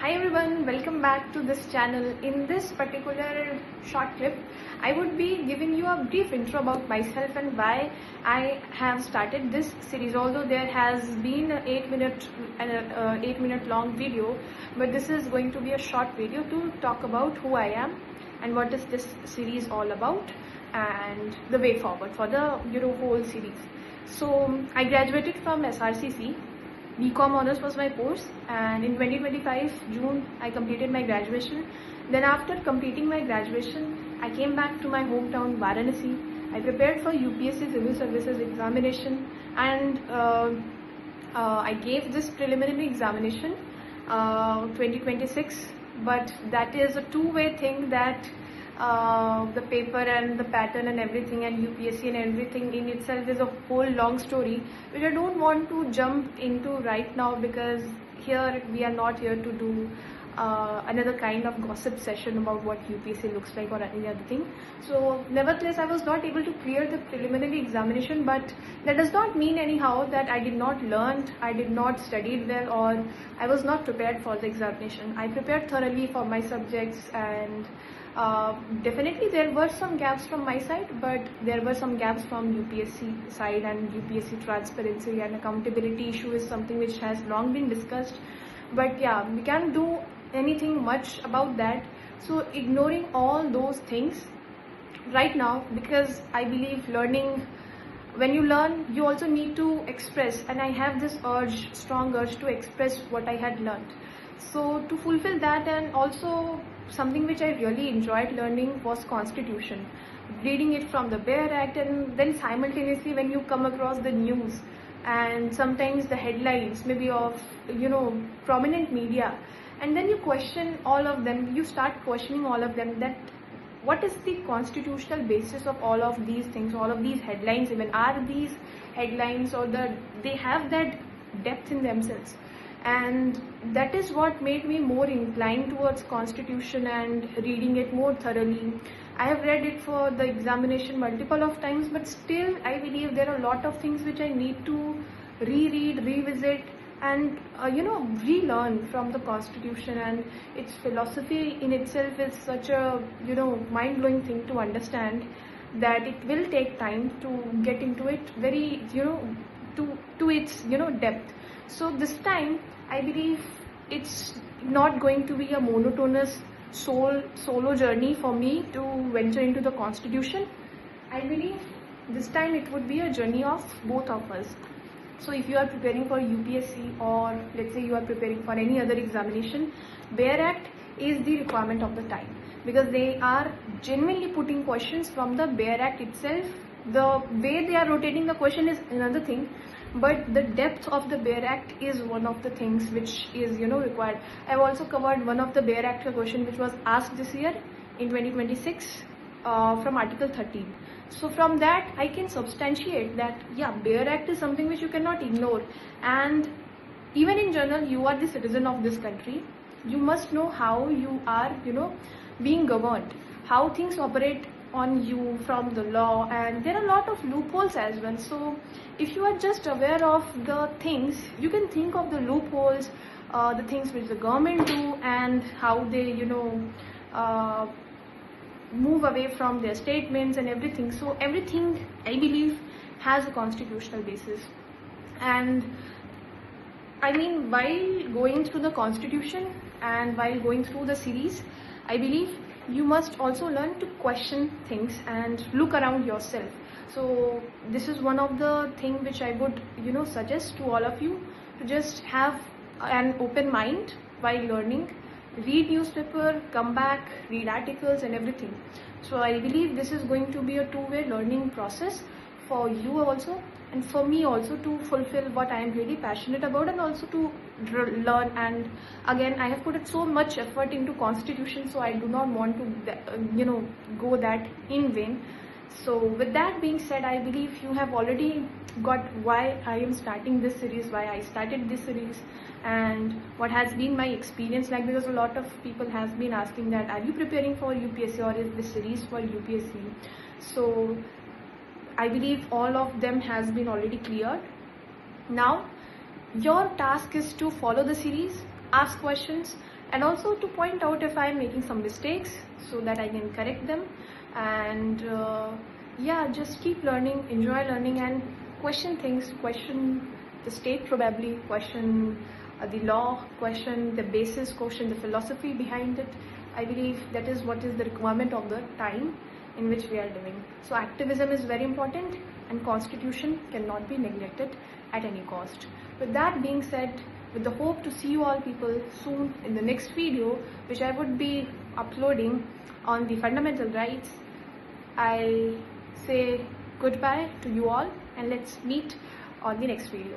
Hi everyone, welcome back to this channel. In this particular short clip, I would be giving you a brief intro about myself and why I have started this series. Although there has been an 8 minute long video, but this is going to be a short video to talk about who I am and what is this series all about and the way forward for the whole series. So I graduated from SRCC. BCom honors was my course, and in 2025 June I completed my graduation. Then after completing my graduation, I came back to my hometown Varanasi. I prepared for UPSC Civil Services examination, and I gave this preliminary examination 2026. But that is a two-way thing, that the paper and the pattern and everything and UPSC and everything in itself is a whole long story which I don't want to jump into right now, because here we are not here to do another kind of gossip session about what UPSC looks like or any other thing. So nevertheless, I was not able to clear the preliminary examination, but that does not mean anyhow that I did not learn, I did not study well, or I was not prepared for the examination. I prepared thoroughly for my subjects, and definitely there were some gaps from my side, but there were some gaps from UPSC side, and UPSC transparency and accountability issue is something which has long been discussed. But yeah, we can't do anything much about that. So ignoring all those things right now, because I believe learning, when you learn, you also need to express, and I have this urge, strong urge to express what I had learned. So to fulfill that, and also something which I really enjoyed learning was Constitution, reading it from the bare act, and then simultaneously when you come across the news and sometimes the headlines maybe of prominent media, and then you question all of them, you start questioning all of them, that what is the constitutional basis of all of these things, all of these headlines, even are these headlines, or they have that depth in themselves. And that is what made me more inclined towards Constitution and reading it more thoroughly. I have read it for the examination multiple of times, but still I believe there are a lot of things which I need to reread, revisit, and relearn from the Constitution. And its philosophy in itself is such a mind-blowing thing to understand, that it will take time to get into it very to its depth. So this time I believe it's not going to be a monotonous solo journey for me to venture into the Constitution. I believe this time it would be a journey of both of us. So if you are preparing for UPSC, or let's say you are preparing for any other examination, bare act is the requirement of the time, because they are genuinely putting questions from the bare act itself. The way they are rotating the question is another thing, but the depth of the bare act is one of the things which is required. I've also covered one of the bare act question which was asked this year in 2026 from Article 13. So from that I can substantiate that yeah, bare act is something which you cannot ignore. And even in general, you are the citizen of this country, you must know how you are being governed, how things operate on you from the law, and there are a lot of loopholes as well. So if you are just aware of the things, you can think of the loopholes, the things which the government do, and how they move away from their statements and everything. So everything I believe has a constitutional basis. And I mean, while going through the Constitution and while going through the series, I believe you must also learn to question things and look around yourself. So this is one of the things which I would suggest to all of you, to just have an open mind while learning. Read newspaper, come back, read articles and everything. So I believe this is going to be a two-way learning process for you also, and for me also, to fulfill what I am really passionate about, and also to learn. And again, I have put so much effort into Constitution, so I do not want to go that in vain. So with that being said, I believe you have already got why I am starting this series, why I started this series, and what has been my experience like, because a lot of people has been asking that, are you preparing for UPSC, or is this series for UPSC? So I believe all of them has been already cleared. Now your task is to follow the series, ask questions, and also to point out if I'm making some mistakes so that I can correct them. And yeah, just keep learning, enjoy learning, and question things, question the state probably, question the law, question the basis, question the philosophy behind it. I believe that is what is the requirement of the time in which we are living. So activism is very important, and constitution cannot be neglected at any cost. With that being said, with the hope to see you all people soon in the next video, which I would be uploading on the fundamental rights, I say goodbye to you all, and let's meet on the next video.